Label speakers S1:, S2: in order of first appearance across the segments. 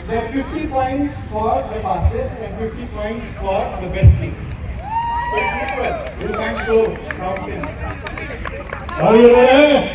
S1: There are 50 points for the fastest and 50 points for the best kiss. So it's equal. You can show confidence. Are you ready?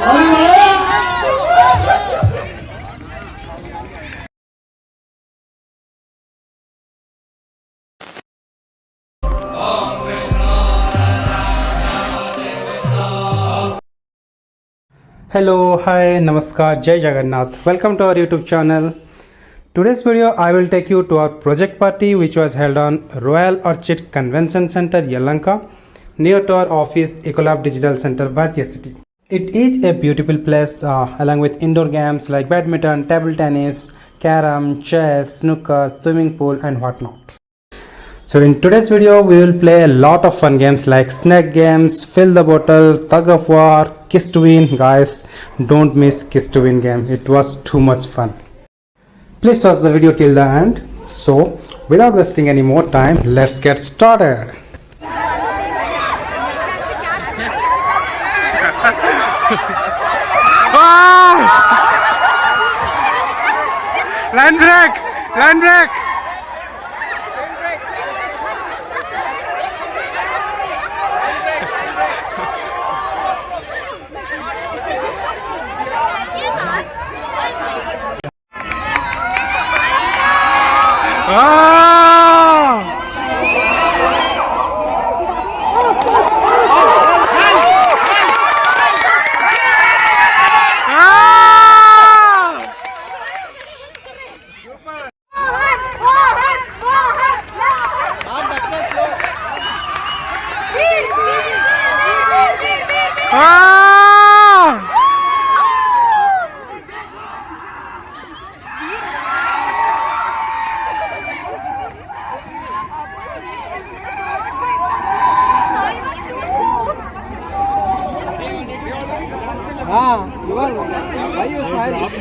S1: Are you ready?
S2: Hello, hi, namaskar, Jai Jagannath. Welcome to our YouTube channel. Today's video I will take you to our project party which was held on Royal Orchid Convention Center, Yelahanka, near to our office Ecolab Digital Center, Bhartiya City. It is a beautiful place along with indoor games like badminton, table tennis, carom, chess, snooker, swimming pool and whatnot. So in today's video we will play a lot of fun games like snack games, fill the bottle, tug of war, kiss to win. Guys, don't miss kiss to win game. It was too much fun. Please watch the video till the end. So without wasting any more time, let's get started. Line break! Line break!
S3: Why you smiling?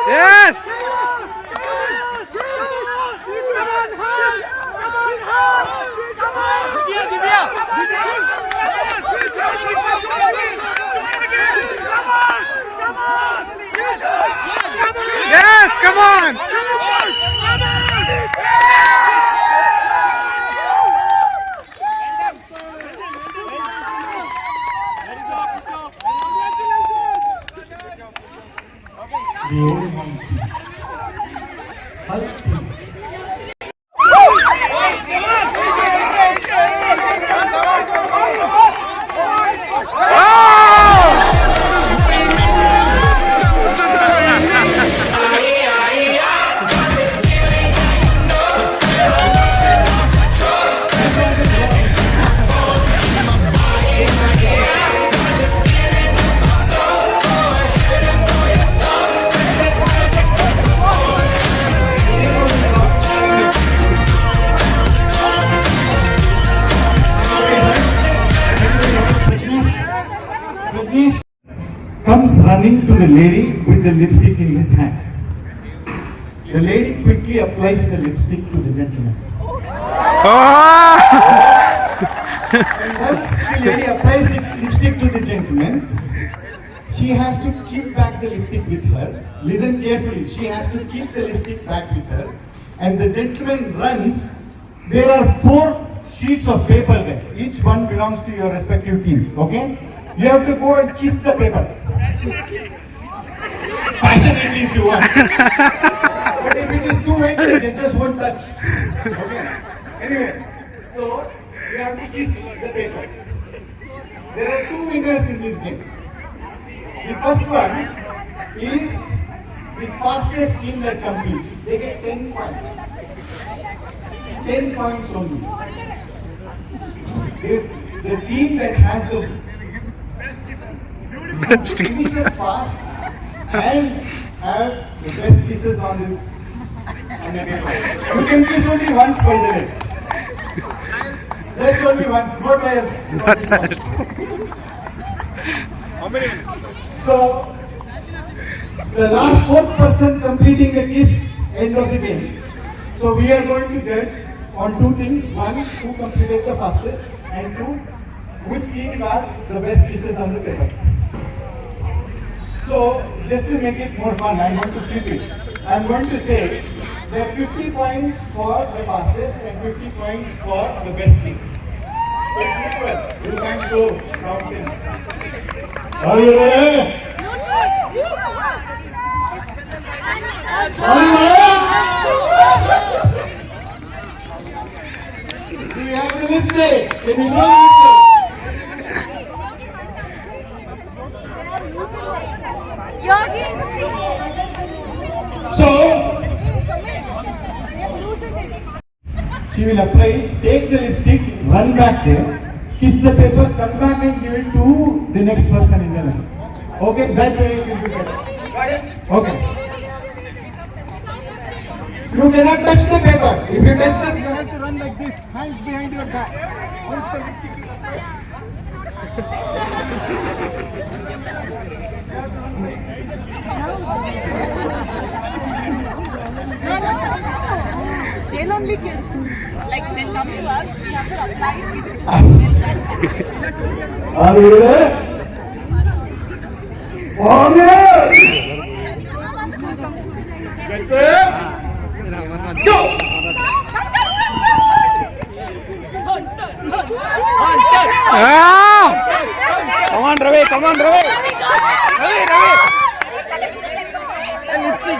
S2: Yes! Yes, come on!
S1: The old monkey. Hulk. Rajneesh comes running to the lady with the lipstick in his hand. The lady quickly applies the lipstick to the gentleman. And once the lady applies the lipstick to the gentleman, she has to keep back the lipstick with her. Listen carefully. She has to keep the lipstick back with her. And the gentleman runs. There are 4 sheets of paper there. Each one belongs to your respective team. Okay? You have to go and kiss the paper. Passionately if you want. But if it is too wet, the judges won't touch. Okay? Anyway, so you have to kiss the paper. There are 2 winners in this game. The first one is the fastest fastest team that competes, they get 10 points. 10 points only. The team that has the finishes fast and have the best kisses on the paper. You can kiss only once, by the way. Just only once. No trials. So, the last fourth person completing the kiss, end of the game. So we are going to judge on two things. One, who completed the fastest, and two, which team got the best kisses on the paper. So just to make it more fun, I'm going to flip it. I'm going to say there are 50 points for the fastest and 50 points for the best kiss. So it's equal. You can show mountains. Are you ready? Are you ready? Do you have the lipstick? Can you show the lipstick? So, she will apply, take the lipstick, run back there, kiss the paper, come back and give it to the next person in the line. Okay, that way it will be better. Okay. You cannot touch the paper. If you touch the, you have to run like this, hands behind your back. Once the lipstick is applied.
S4: They'll only kiss. Like they'll come to us, we have to apply it.
S1: Are you ready? That's it. Go!
S3: Come on, Ravi. Come on, Ravi. Ravi. Lipstick.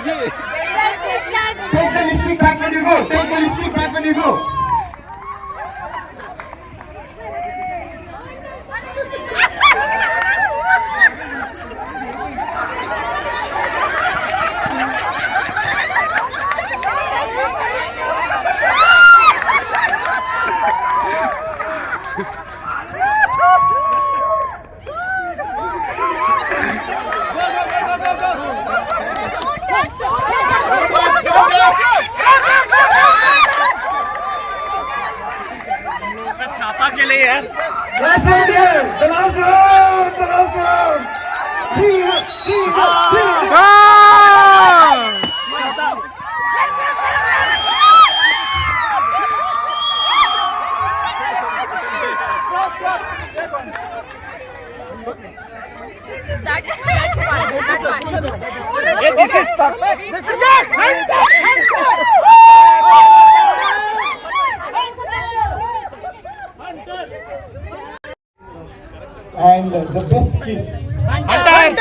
S1: Take the lipstick back when you go. Take the lipstick back when you go.
S3: छापा के लिए यार
S1: Last round here. The last round. The last round. Three.
S3: This is tough. This is
S1: And the best kiss.
S3: Hunters.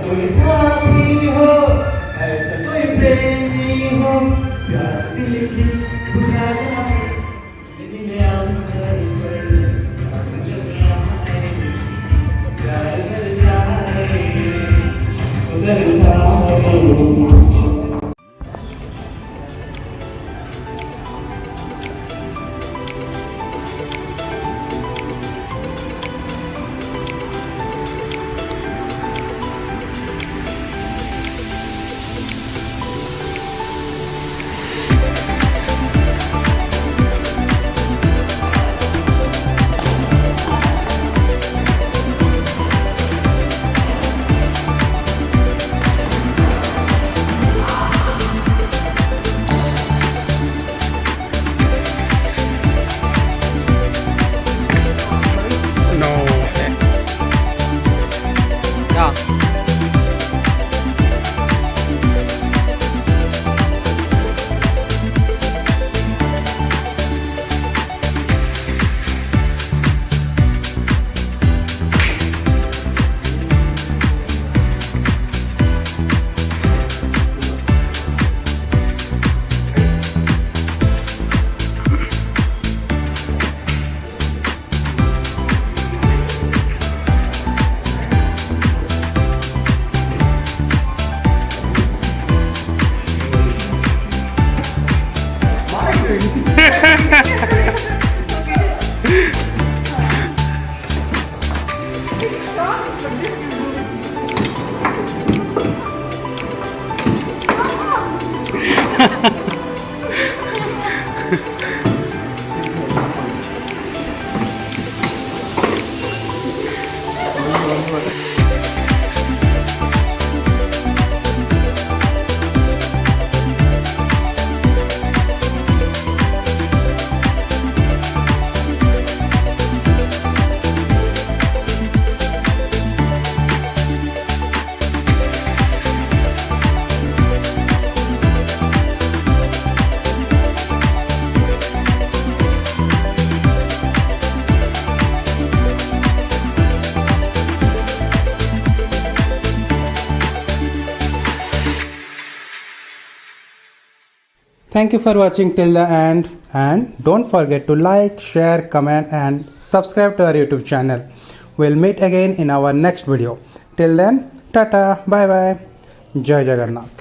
S1: कोई साथी हो ऐसा कोई प्रेमी हो प्यार दिल की बुझा जाए दिल में अंदर पर जब आए प्यार कर जाए उधर जाए
S2: No.
S3: Yeah.
S2: Thank you for watching till the end, and don't forget to like, share, comment and subscribe to our YouTube channel. We'll meet again in our next video. Till then, tata, bye bye, Jai Jagannath.